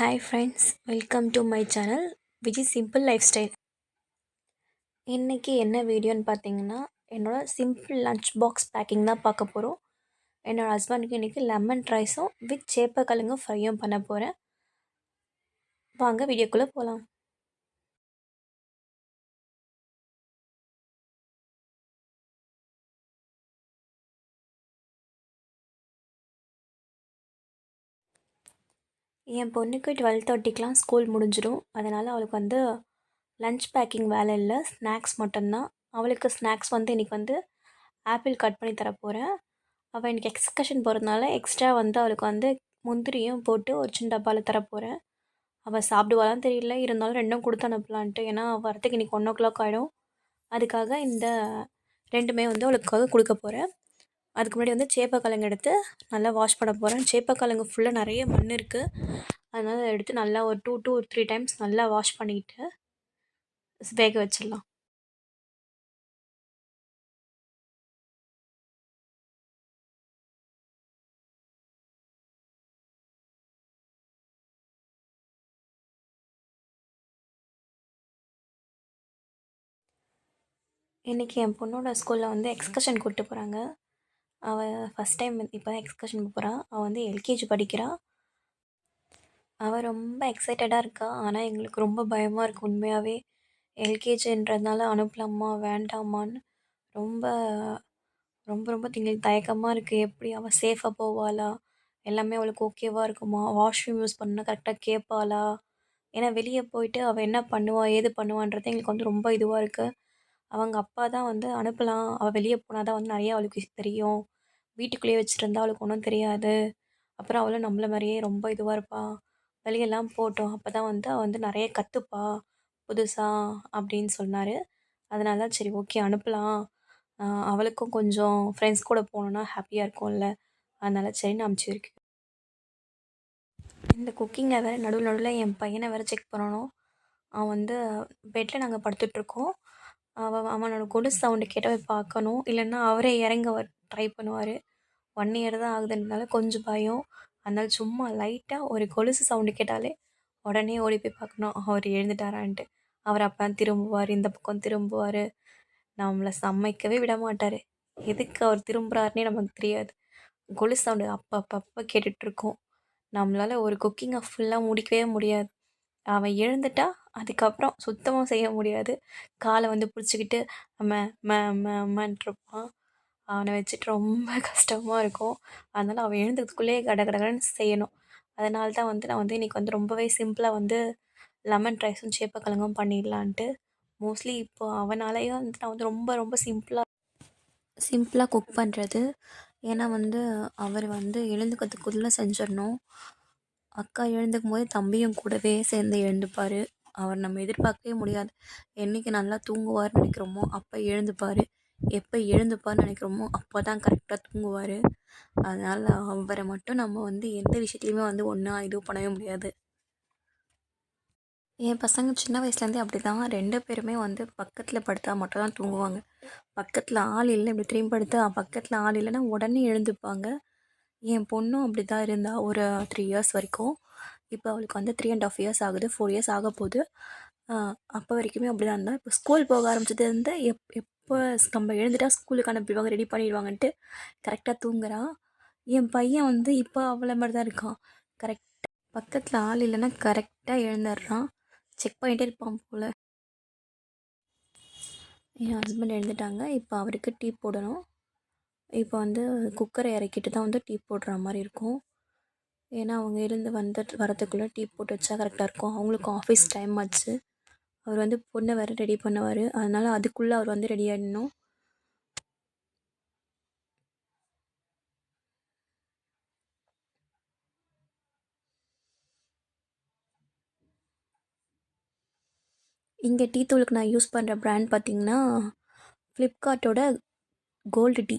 Hi friends, welcome to my channel which is simple lifestyle. இன்னைக்கு என்ன வீடியோன்னு பார்த்தீங்கன்னா, என்னோட சிம்பிள் லஞ்ச் பாக்ஸ் பேக்கிங் தான் பார்க்க போகிறோம். என்னோட ஹஸ்பண்டுக்கு இன்னைக்கு லெமன் ரைஸும் வித் சேப்பக்கிழங்கு ஃப்ரையும் பண்ண போகிறேன். வாங்க வீடியோக்குள்ளே போகலாம். என் பொண்ணுக்கு 12:30க்கெலாம் ஸ்கூல் முடிஞ்சிடும். அதனால் அவளுக்கு லஞ்ச் பேக்கிங் வேலை இல்லை, ஸ்நாக்ஸ் மட்டும்தான். அவளுக்கு ஸ்நாக்ஸ் இன்றைக்கி ஆப்பிள் கட் பண்ணி தர போகிறேன். அவள் இன்றைக்கி எக்ஸ்கர்ஷன் போகிறதுனால எக்ஸ்ட்ரா அவளுக்கு முந்திரியும் போட்டு ஒரு சின்ன டப்பாவில் தரப்போகிறேன். அவள் சாப்பிடுவாளான்னு தெரியல, இருந்தாலும் ரெண்டும் கொடுத்து அனுப்பலான்ட்டு. ஏன்னா வரத்துக்கு இன்றைக்கி 1:00 ஆகிடும். அதுக்காக இந்த ரெண்டுமே அவளுக்காக கொடுக்க போகிறேன். அதுக்கு முன்னாடி சேப்பக்கிழங்கு எடுத்து நல்லா வாஷ் பண்ண போகிறேன். சேப்பக்கிழங்கு ஃபுல்லாக நிறைய மண் இருக்குது. அதனால் அதை எடுத்து நல்லா ஒரு 2 to 3 டைம்ஸ் நல்லா வாஷ் பண்ணிவிட்டு வேக வச்சிடலாம். இன்றைக்கி என் பொண்ணோட ஸ்கூலில் எக்ஸ்கர்ஷன் கூப்பிட்டு போகிறாங்க. அவள் ஃபஸ்ட் டைம் இப்போ தான் எக்ஸ்கர்ஷன் போகிறாள். அவள் எல்கேஜி படிக்கிறாள். அவள் ரொம்ப எக்ஸைட்டடாக இருக்கா. ஆனால் எங்களுக்கு ரொம்ப பயமாக இருக்குது உண்மையாகவே. எல்கேஜின்றதுனால அனுப்பலாமா வேண்டாமான்னு ரொம்ப ரொம்ப ரொம்ப தயக்கமாக இருக்குது. எப்படி அவள் சேஃபாக போவாளா? எல்லாமே அவளுக்கு ஓகேவா இருக்குமா? வாஷ்ரூம் யூஸ் பண்ணால் கரெக்டாக கேட்பாளா? ஏன்னா வெளியே போயிட்டு அவள் என்ன பண்ணுவா ஏது பண்ணுவான்றது எங்களுக்கு ரொம்ப இதுவாக இருக்குது. அவங்க அப்பா தான் அனுப்பலாம், அவள் வெளியே போனால் தான் நிறையா அவளுக்கு தெரியும், வீட்டுக்குள்ளேயே வச்சுருந்தா அவளுக்கு ஒன்றும் தெரியாது, அப்புறம் அவளும் நம்மள மாதிரியே ரொம்ப இதுவாக இருப்பா, வெளியெல்லாம் போட்டோம் அப்போ தான் அவள் நிறைய கற்றுப்பா புதுசாக அப்படின்னு சொன்னார். அதனால தான் சரி ஓகே அனுப்பலாம், அவளுக்கும் கொஞ்சம் ஃப்ரெண்ட்ஸ் கூட போகணுன்னா ஹாப்பியாக இருக்கும்ல, அதனால் சரின்னு அனுப்பிச்சிருக்கு. இந்த குக்கிங்கை வேறு நடுவில் நடுவில் என் பையனை வேறு செக் பண்ணணும். அவன் பெட்டில் நாங்கள் படுத்துட்ருக்கோம். அவனோட கொலுசு சவுண்டு கேட்டால் போய் பார்க்கணும், இல்லைன்னா அவரே இறங்க ட்ரை பண்ணுவார். 1 இயர் தான் ஆகுதுன்றதுனால கொஞ்சம் பயம். அதனால சும்மா லைட்டாக ஒரு கொலுசு சவுண்டு கேட்டாலே உடனே ஓடி போய் பார்க்கணும் அவர் எழுந்துட்டாரான்ட்டு. அவர் அப்போ திரும்புவார், இந்த பக்கம் திரும்புவார், நம்மளை சமைக்கவே விட மாட்டார். எதுக்கு அவர் திரும்புகிறாருனே நமக்கு தெரியாது. கொலுசு சவுண்டு அப்பப்போ கேட்டுட்ருக்கோம். நம்மளால் ஒரு குக்கிங்கை ஃபுல்லாக முடிக்கவே முடியாது. அவன் எழுந்துட்டா அதுக்கப்புறம் சுத்தமாக செய்ய முடியாது. காலை பிடிச்சிக்கிட்டு ம ம ம மன்ட்ருப்பான். அவனை வச்சுட்டு ரொம்ப கஷ்டமாக இருக்கும். அதனால் அவன் எழுந்ததுக்குள்ளேயே கடகடன்னு செய்யணும். அதனால தான் நான் இன்றைக்கி ரொம்பவே சிம்பிளாக லெமன் ரைஸும் சேப்பக்கிழங்கும் பண்ணிடலான்ட்டு. மோஸ்ட்லி இப்போ அவனாலேயே நான் ரொம்ப ரொம்ப சிம்பிளாக குக் பண்ணுறது. ஏன்னா அவர் எழுந்துக்கிறதுக்குள்ளே செஞ்சிடணும். அக்கா எழுந்துக்கும் போது தம்பியும் கூடவே சேர்ந்து எழுந்துப்பார். அவர் நம்ம எதிர்பார்க்கவே முடியாது. என்றைக்கு நல்லா தூங்குவார்னு நினைக்கிறோமோ அப்போ எழுந்துப்பார். எப்போ எழுந்துப்பார்னு நினைக்கிறோமோ அப்போ தான் கரெக்டாக தூங்குவார். அதனால் அவரை மட்டும் நம்ம எந்த விஷயத்துலையுமே ஒன்றா இது பண்ணவே முடியாது. என் பசங்க சின்ன வயசுலேருந்தே அப்படி தான். 2 பேருமே பக்கத்தில் படுத்தால் மட்டும் தான் தூங்குவாங்க. பக்கத்தில் ஆள் இல்லை, இப்படி திரும்பி படுத்தா பக்கத்தில் ஆள் இல்லைன்னா உடனே எழுந்துப்பாங்க. என் பொண்ணும் அப்படி தான் இருந்தால் ஒரு 3 இயர்ஸ் வரைக்கும். இப்போ அவளுக்கு 3.5 இயர்ஸ் ஆகுது, 4 இயர்ஸ் ஆக போகுது. அப்போ வரைக்குமே அப்படி தான் இருந்தால். இப்போ ஸ்கூல் போக ஆரம்பிச்சதுலேருந்து எப்போ நம்ம எழுந்துட்டா ஸ்கூலுக்கு அனுப்பிடுவாங்க, ரெடி பண்ணிடுவாங்கன்ட்டு கரெக்டாக தூங்குறான். என் பையன் இப்போ அவ்வளோ மாதிரி தான் இருக்கான். கரெக்டாக பக்கத்தில் ஆள் இல்லைன்னா கரெக்டாக எழுந்துடுறான். செக் பண்ணிகிட்டே இருப்பான் போல். என் ஹஸ்பண்ட் எழுந்துட்டாங்க. இப்போ அவருக்கு டீ போடணும். இப்போ குக்கரை இறக்கிட்டு தான் டீ போடுற மாதிரி இருக்கும். ஏன்னா அவங்க இருந்து வரத்துக்குள்ளே டீ போட்டு வச்சா கரெக்டாக இருக்கும். அவங்களுக்கும் ஆஃபீஸ் டைம் ஆச்சு. அவர் பொண்ணை வேறு ரெடி பண்ணுவார். அதனால் அதுக்குள்ளே அவர் ரெடி ஆகிடணும். இங்கே டீ தூளுக்கு நான் யூஸ் பண்ணுற ப்ராண்ட் பார்த்திங்கன்னா ஃப்ளிப்கார்ட்டோட கோல்டு டீ.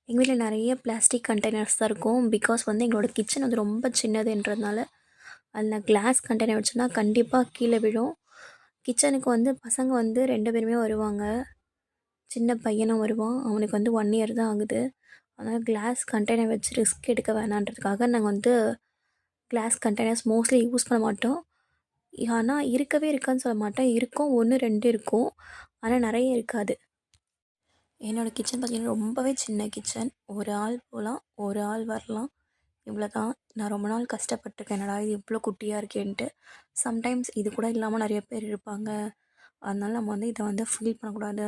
எங்கள் வீட்டில் நிறைய பிளாஸ்டிக் கண்டெய்னர்ஸ் தான் இருக்கும். பிகாஸ் வந்து எங்களோட கிச்சன் வந்து ரொம்ப சின்னதுன்றதுனால அதில் நான் கிளாஸ் கண்டெய்னர் வச்சேன்னா கண்டிப்பாக கீழே விழும். கிச்சனுக்கு வந்து பசங்க வந்து 2 பேருமே வருவாங்க. சின்ன பையனும் வருவான். அவனுக்கு வந்து 1 இயர் தான் ஆகுது. அதனால் கிளாஸ் கண்டெய்னர் வச்சு ரிஸ்க் எடுக்க வேணான்றதுக்காக நாங்கள் வந்து கிளாஸ் கண்டெய்னர்ஸ் மோஸ்ட்லி யூஸ் பண்ண மாட்டோம். ஆனால் இருக்கவே இருக்காதுன்னு சொல்ல மாட்டேன். இருக்கும் 1, 2 இருக்கும். ஆனால் நிறைய இருக்காது. என்னோடய கிச்சன் பார்த்திங்கன்னா ரொம்பவே சின்ன கிச்சன். ஒரு ஆள் போகலாம், ஒரு ஆள் வரலாம். இவ்வளோ தான். நான் ரொம்ப நாள் கஷ்டப்பட்டுருக்கேன். என்னடா இது இவ்வளோ குட்டியாக இருக்கேன்ட்டு. சம்டைம்ஸ் இது கூட இல்லாமல் நிறைய பேர் இருப்பாங்க. அதனால நம்ம வந்து இதை வந்து ஃபீல் பண்ணக்கூடாது.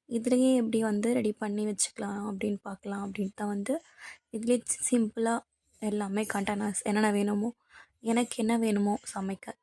இதுலேயே எப்படி வந்து ரெடி பண்ணி வச்சுக்கலாம் அப்படின்னு பார்க்கலாம் அப்படின்ட்டு தான் வந்து இதுலேயே சிம்பிளாக எல்லாமே கண்டெய்னர்ஸ் என்னென்ன வேணுமோ எனக்கு என்ன வேணுமோ சமைக்க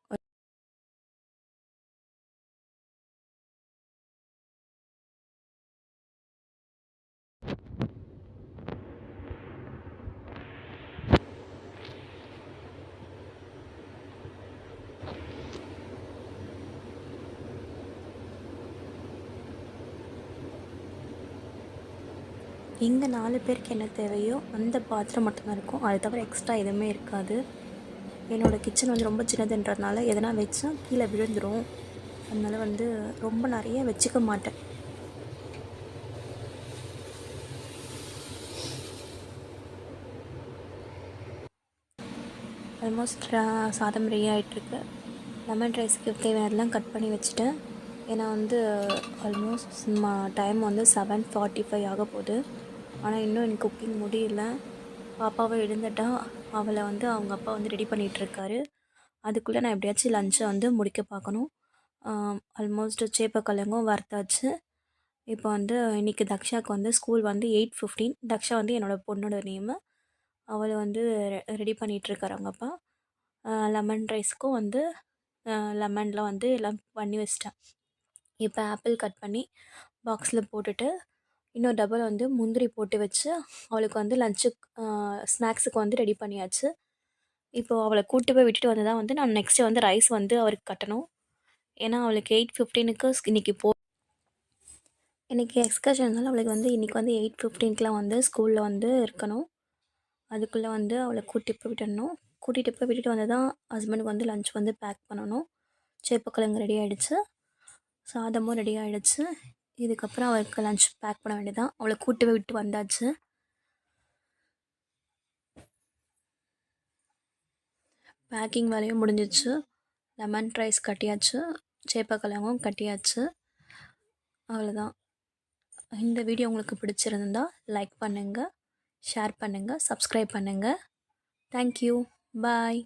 இங்கே 4 பேருக்கு என்ன தேவையோ அந்த பாத்திரம் மட்டும்தான் இருக்கும். அது தவிர எக்ஸ்ட்ரா எதுவுமே இருக்காது. என்னோடய கிச்சன் வந்து ரொம்ப சின்னதுன்றதுனால எதனா வச்சா கீழே விழுந்துடும். அதனால் வந்து ரொம்ப நிறைய வச்சுக்க மாட்டேன். ஆல்மோஸ்ட் சாதம் ரெடி ஆகிட்டுருக்கு. லெமன் ரைஸ்க்கு தேவையானதெல்லாம் கட் பண்ணி வச்சுட்டேன். ஏன்னா வந்து ஆல்மோஸ்ட் டைம் வந்து 7:45 ஆக போகுது. ஆனால் இன்னும் எனக்கு குக்கிங் முடியல. பாப்பாவை எழுந்துட்டா அவளை வந்து அவங்க அப்பா வந்து ரெடி பண்ணிகிட்ருக்காரு. அதுக்குள்ளே நான் எப்படியாச்சும் லஞ்சை வந்து முடிக்க பார்க்கணும். ஆல்மோஸ்ட் சேப்பக்கிழங்கும் வறுத்தாச்சு. இப்போ வந்து இன்றைக்கி தக்ஷாவுக்கு வந்து ஸ்கூல் வந்து 8:15. தக்ஷா வந்து என்னோடய பொண்ணோட நேமு. அவளை வந்து ரெடி பண்ணிகிட்ருக்காரு அவங்க அப்பா. லெமன் ரைஸ்க்கும் வந்து லெமன்லாம் வந்து எல்லாம் பண்ணி வச்சிட்டேன். இப்போ ஆப்பிள் கட் பண்ணி பாக்ஸில் போட்டுட்டு இன்னொரு டப்பாவில் வந்து முந்திரி போட்டு வச்சு அவளுக்கு வந்து ஸ்நாக்ஸுக்கு வந்து ரெடி பண்ணியாச்சு. இப்போது அவளை கூட்டு போய் விட்டுட்டு வந்து தான் வந்து நான் நெக்ஸ்ட்டு வந்து ரைஸ் வந்து அவருக்கு கட்டணும். ஏன்னா அவளுக்கு 8:15க்கு இன்றைக்கி எக்ஸ்கர்ஷன்னால அவளுக்கு வந்து இன்றைக்கி வந்து 8:15க்குலாம் வந்து ஸ்கூலில் வந்து இருக்கணும். அதுக்குள்ளே வந்து அவளை கூட்டிட்டு போய் விட்டுடணும். கூட்டிகிட்டு போய் விட்டுட்டு வந்து தான் ஹஸ்பண்டுக்கு வந்து லன்ச் வந்து பேக் பண்ணணும். சேப்பக்கிழங்கு ரெடி ஆகிடுச்சு. சாதமும் ரெடி ஆகிடுச்சு. இதுக்கப்புறம் அவளுக்கு லன்ச் பேக் பண்ண வேண்டியதான். அவளை கூட்டு போய் விட்டு வந்தாச்சு. பேக்கிங் வேலையும் முடிஞ்சிச்சு. லெமன் ரைஸ் கட்டியாச்சு. சேப்பக்கிழங்கும் கட்டியாச்சு. அவ்வளோதான். இந்த வீடியோ உங்களுக்கு பிடிச்சிருந்தா லைக் பண்ணுங்கள், ஷேர் பண்ணுங்கள், சப்ஸ்கிரைப் பண்ணுங்கள். தேங்க்யூ. பாய்.